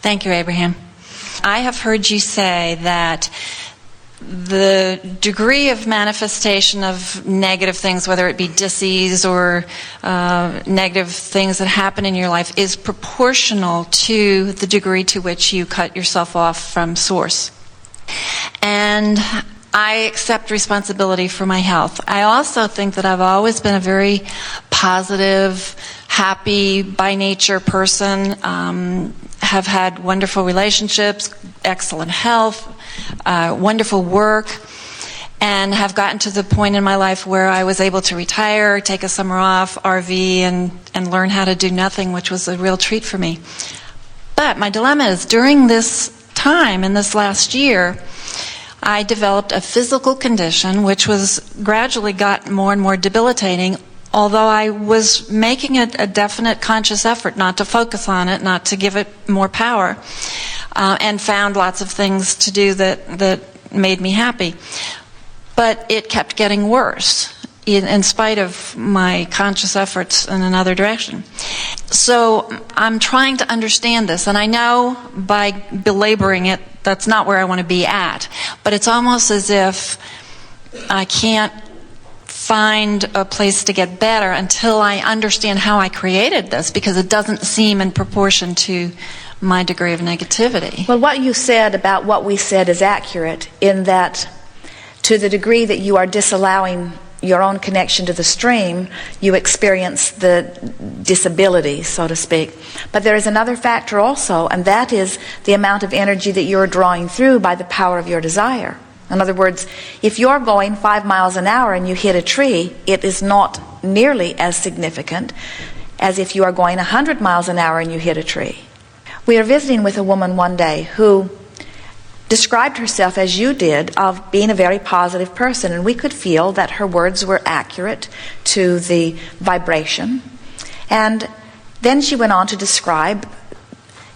Thank you, Abraham. I have heard you say that the degree of manifestation of negative things, whether it be disease or negative things that happen in your life, is proportional to the degree to which you cut yourself off from Source. And I accept responsibility for my health. I also think that I've always been a very positive, happy by nature person, have had wonderful relationships, excellent health, wonderful work, and have gotten to the point in my life where I was able to retire, take a summer off, RV, and learn how to do nothing, which was a real treat for me. But my dilemma is, during this time, in this last year, I developed a physical condition which was gradually got more and more debilitating, although I was making a definite conscious effort not to focus on it, not to give it more power, and found lots of things to do that made me happy. But it kept getting worse, in spite of my conscious efforts in another direction. So I'm trying to understand this, and I know by belaboring it, that's not where I want to be at. But it's almost as if I can't find a place to get better until I understand how I created this, because it doesn't seem in proportion to my degree of negativity. Well, what you said about what we said is accurate, in that to the degree that you are disallowing your own connection to the stream, you experience the disability, so to speak. But there is another factor also, and that is the amount of energy that you're drawing through by the power of your desire. In other words, if you're going 5 miles an hour and you hit a tree, it is not nearly as significant as if you are going 100 miles an hour and you hit a tree. We were visiting with a woman one day who described herself, as you did, of being a very positive person, and we could feel that her words were accurate to the vibration. And then she went on to describe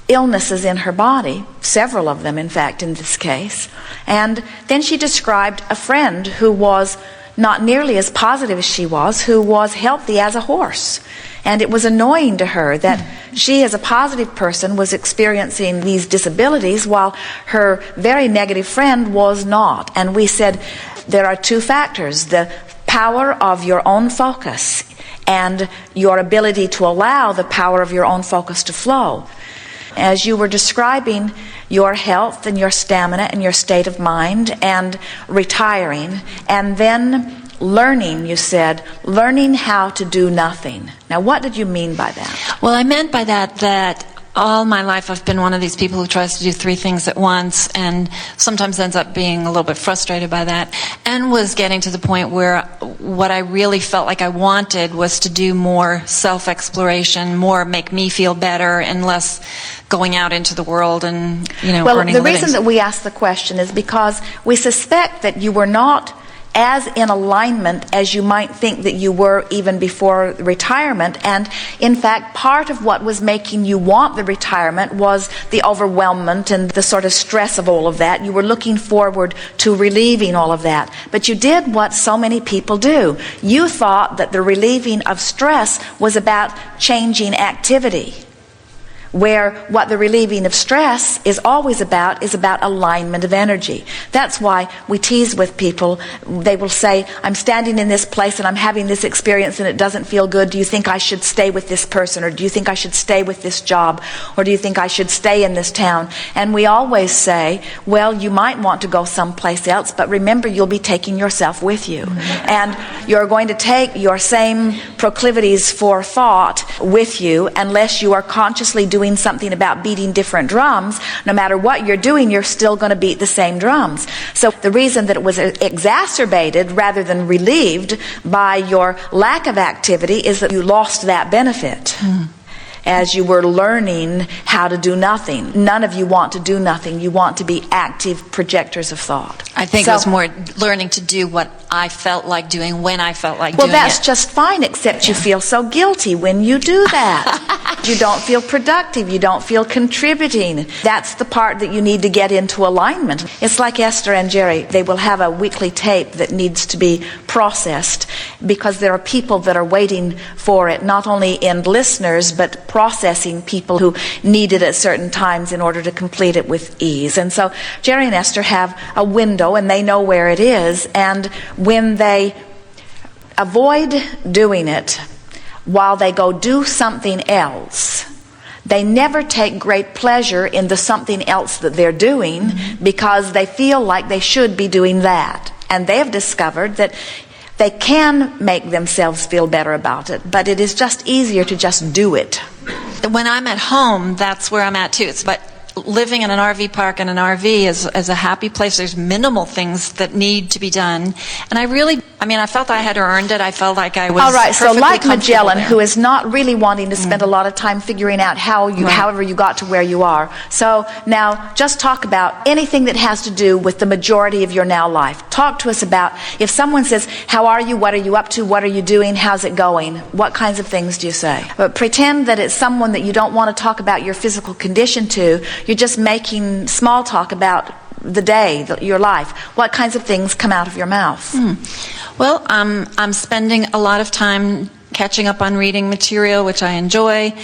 illnesses in her body, several of them in fact in this case, and then she described a friend who was not nearly as positive as she was, who was healthy as a horse. And it was annoying to her that she, as a positive person, was experiencing these disabilities while her very negative friend was not. And we said there are two factors: the power of your own focus and your ability to allow the power of your own focus to flow. As you were describing your health and your stamina and your state of mind and retiring, and then learning, you said, learning how to do nothing. Now, what did you mean by that? Well, I meant by that all my life I've been one of these people who tries to do 3 things at once, and sometimes ends up being a little bit frustrated by that, and was getting to the point where what I really felt like I wanted was to do more self-exploration, more make me feel better, and less going out into the world and, earning Well, livings. the reason that we asked the question is because we suspect that you were not as in alignment as you might think that you were even before retirement. And in fact, part of what was making you want the retirement was the overwhelmment and the sort of stress of all of that. You were looking forward to relieving all of that. But you did what so many people do. You thought that the relieving of stress was about changing activity, where what the relieving of stress is always about is about alignment of energy. That's why we tease with people. They will say, I'm standing in this place and I'm having this experience and it doesn't feel good. Do you think I should stay with this person? Or do you think I should stay with this job? Or do you think I should stay in this town? And we always say, well, you might want to go someplace else, but remember, you'll be taking yourself with you. And you're going to take your same proclivities for thought with you unless you are consciously doing something about beating different drums. No matter what you're doing, you're still going to beat the same drums. So the reason that it was exacerbated rather than relieved by your lack of activity is that you lost that benefit. As you were learning how to do nothing. None of you want to do nothing. You want to be active projectors of thought. I think it was more learning to do what I felt like doing when I felt like Well, doing it. that's just fine, except you feel so guilty when you do that. You don't feel productive. You don't feel contributing. That's the part that you need to get into alignment. It's like Esther and Jerry. They will have a weekly tape that needs to be processed because there are people that are waiting for it, not only in listeners, but processing people who need it at certain times in order to complete it with ease. And so Jerry and Esther have a window, and they know where it is, and when they avoid doing it while they go do something else, they never take great pleasure in the something else that they're doing because they feel like they should be doing that. And they have discovered that they can make themselves feel better about it, but it is just easier to just do it. When I'm at home, that's where I'm at too. But living in an RV park and an RV is a happy place. There's minimal things that need to be done. And I felt I had earned it. I felt like I was all right, so perfectly like comfortable Magellan, there. who is not really wanting to spend a lot of time figuring out however you got to where you are. So now just talk about anything that has to do with the majority of your now life. Talk to us about, if someone says, how are you, what are you up to, what are you doing, how's it going, what kinds of things do you say? But pretend that it's someone that you don't want to talk about your physical condition to. You're just making small talk about the day, your life. What kinds of things come out of your mouth? Well, I'm spending a lot of time catching up on reading material, which I enjoy,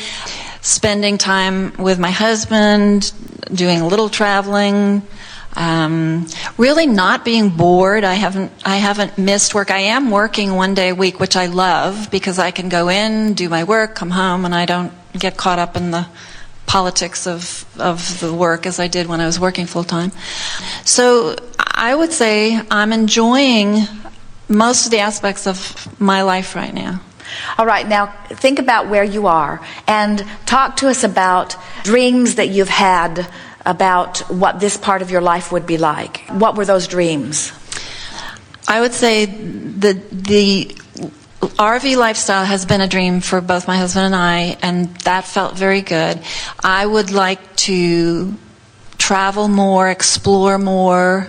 spending time with my husband, doing a little traveling, really not being bored. I haven't missed work. I am working one day a week, which I love because I can go in, do my work, come home, and I don't get caught up in the politics of the work as I did when I was working full-time. So I would say I'm enjoying most of the aspects of my life right now. All right, now think about where you are and talk to us about dreams that you've had about what this part of your life would be like. What were those dreams? I would say the RV lifestyle has been a dream for both my husband and I, and that felt very good. I would like to travel more, explore more,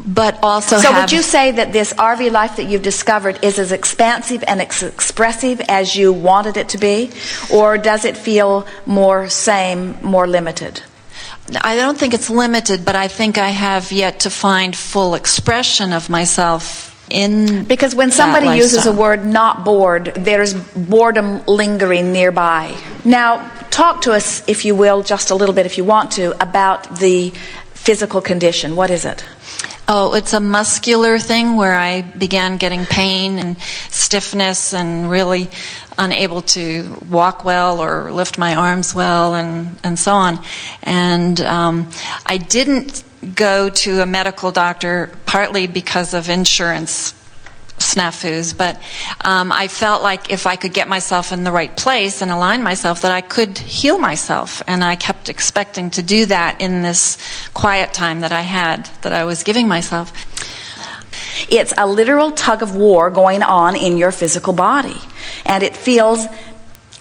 but also So would you say that this RV life that you've discovered is as expansive and expressive as you wanted it to be? Or does it feel more same, more limited? I don't think it's limited, but I think I have yet to find full expression of myself in Because when somebody uses a word not bored, there's boredom lingering nearby. Now, talk to us, if you will, just a little bit if you want to, about the physical condition. What is it? Oh, it's a muscular thing where I began getting pain and stiffness and really unable to walk well or lift my arms well and so on. And I didn't go to a medical doctor partly because of insurance snafus, but I felt like if I could get myself in the right place and align myself, that I could heal myself. And I kept expecting to do that in this quiet time that I had, that I was giving myself. It's a literal tug of war going on in your physical body, and it feels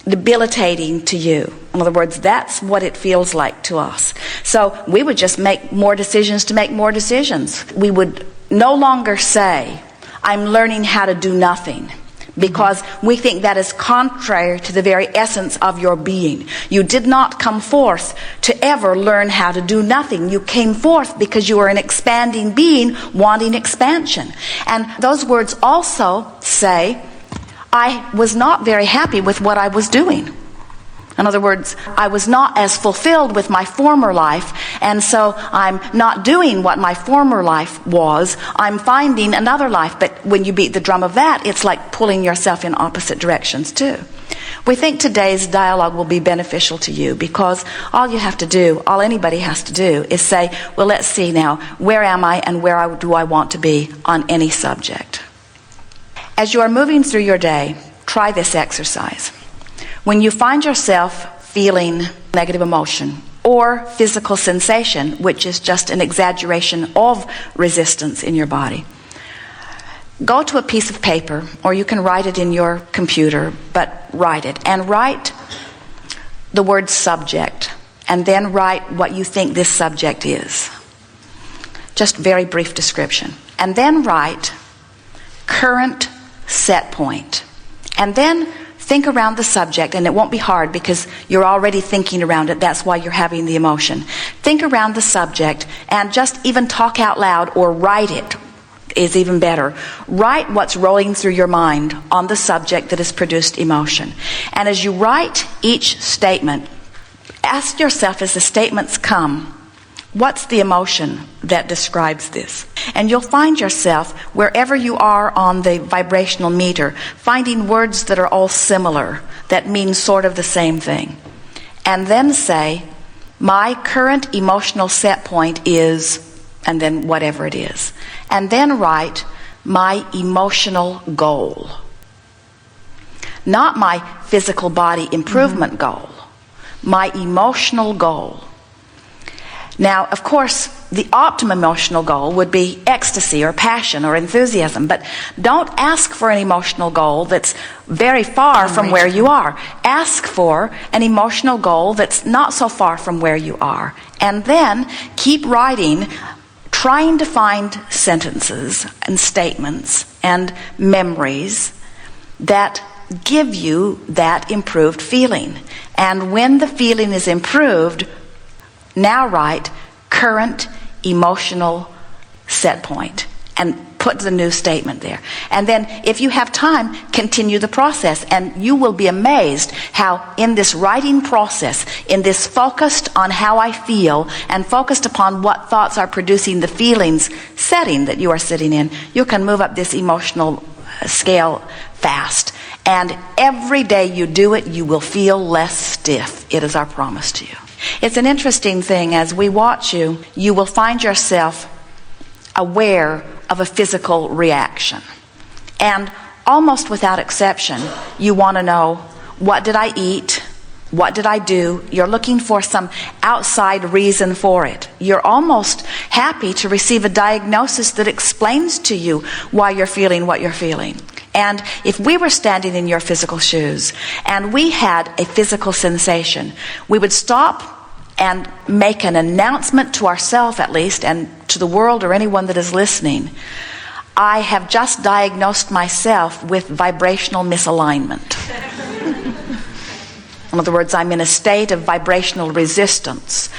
debilitating to you. In other words, that's what it feels like to us. So we would just make more decisions to make more decisions. We would no longer say, I'm learning how to do nothing, because we think that is contrary to the very essence of your being. You did not come forth to ever learn how to do nothing. You came forth because you are an expanding being wanting expansion. And those words also say, I was not very happy with what I was doing. In other words, I was not as fulfilled with my former life, and so I'm not doing what my former life was. I'm finding another life, but when you beat the drum of that, it's like pulling yourself in opposite directions too. We think today's dialogue will be beneficial to you because all you have to do, all anybody has to do is say, well, let's see now, where am I and where do I want to be on any subject? As you are moving through your day, try this exercise. When you find yourself feeling negative emotion or physical sensation, which is just an exaggeration of resistance in your body, go to a piece of paper, or you can write it in your computer, but write it. And write the word subject, and then write what you think this subject is. Just very brief description. And then write current set point. And then think around the subject, and it won't be hard because you're already thinking around it. That's why you're having the emotion. Think around the subject and just even talk out loud or write it is even better. Write what's rolling through your mind on the subject that has produced emotion. And as you write each statement, ask yourself as the statements come, what's the emotion that describes this? And you'll find yourself, wherever you are on the vibrational meter, finding words that are all similar, that mean sort of the same thing. And then say, my current emotional set point is, and then whatever it is. And then write, my emotional goal. Not my physical body improvement goal. My emotional goal. Now, of course, the optimum emotional goal would be ecstasy or passion or enthusiasm, but don't ask for an emotional goal that's very far from where you are. Ask for an emotional goal that's not so far from where you are. And then keep writing, trying to find sentences and statements and memories that give you that improved feeling. And when the feeling is improved, now write current emotional set point and put the new statement there. And then if you have time, continue the process, and you will be amazed how in this writing process, in this focused on how I feel and focused upon what thoughts are producing the feelings setting that you are sitting in, you can move up this emotional scale fast. And every day you do it, you will feel less stiff. It is our promise to you. It's an interesting thing. As we watch you, you will find yourself aware of a physical reaction. And almost without exception, you want to know, what did I eat? What did I do? You're looking for some outside reason for it. You're almost happy to receive a diagnosis that explains to you why you're feeling what you're feeling. And if we were standing in your physical shoes and we had a physical sensation, we would stop and make an announcement to ourselves, at least, and to the world or anyone that is listening. I have just diagnosed myself with vibrational misalignment. In other words, I'm in a state of vibrational resistance.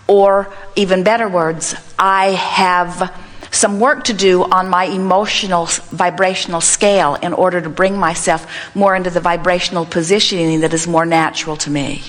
Or, even better words, I have some work to do on my emotional vibrational scale in order to bring myself more into the vibrational positioning that is more natural to me.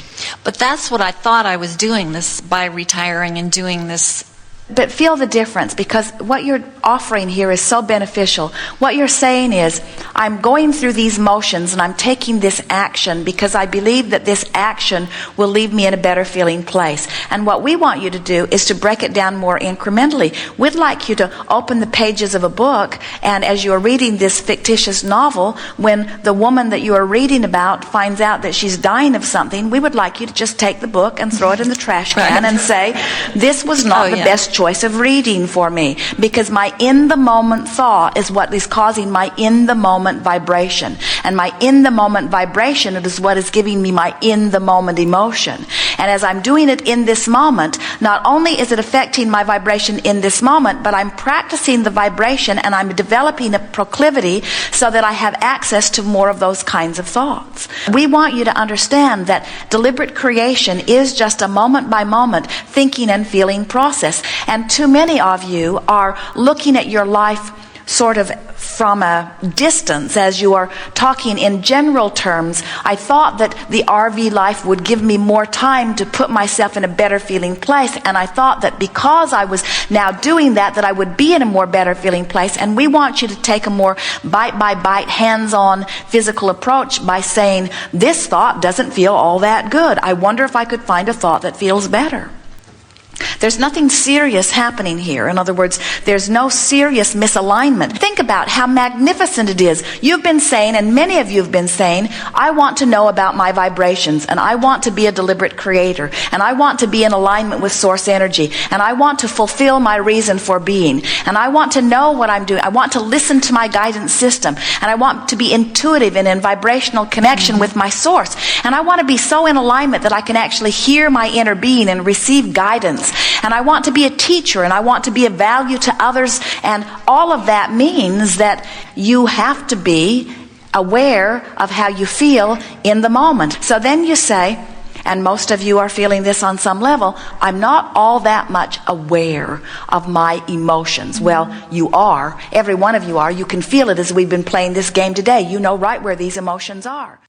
But that's what I thought I was doing this by retiring and doing this. But feel the difference, because what you're offering here is so beneficial. What you're saying is, I'm going through these motions and I'm taking this action because I believe that this action will leave me in a better feeling place. And what we want you to do is to break it down more incrementally. We'd like you to open the pages of a book, and as you're reading this fictitious novel, when the woman that you are reading about finds out that she's dying of something, we would like you to just take the book and throw it in the trash can and say, this was not the best choice of reading for me, because my in-the-moment thought is what is causing my in-the-moment vibration. And my in-the-moment vibration is what is giving me my in-the-moment emotion. And as I'm doing it in this moment, not only is it affecting my vibration in this moment, but I'm practicing the vibration and I'm developing a proclivity so that I have access to more of those kinds of thoughts. We want you to understand that deliberate creation is just a moment-by-moment thinking and feeling process. And too many of you are looking at your life sort of from a distance as you are talking in general terms. I thought that the RV life would give me more time to put myself in a better feeling place, and I thought that because I was now doing that I would be in a more better feeling place. And we want you to take a more bite by bite, hands-on physical approach by saying, this thought doesn't feel all that good. I wonder if I could find a thought that feels better. There's nothing serious happening here. In other words, there's no serious misalignment. Think about how magnificent it is. You've been saying, and many of you have been saying, I want to know about my vibrations, and I want to be a deliberate creator, and I want to be in alignment with source energy, and I want to fulfill my reason for being, and I want to know what I'm doing. I want to listen to my guidance system, and I want to be intuitive and in vibrational connection with my source, and I want to be so in alignment that I can actually hear my inner being and receive guidance. and I want to be a teacher, and I want to be of value to others, and all of that means that you have to be aware of how you feel in the moment. So then you say, and most of you are feeling this on some level, I'm not all that much aware of my emotions. Well, you are. Every one of you are. You can feel it as we've been playing this game today. You know right where these emotions are.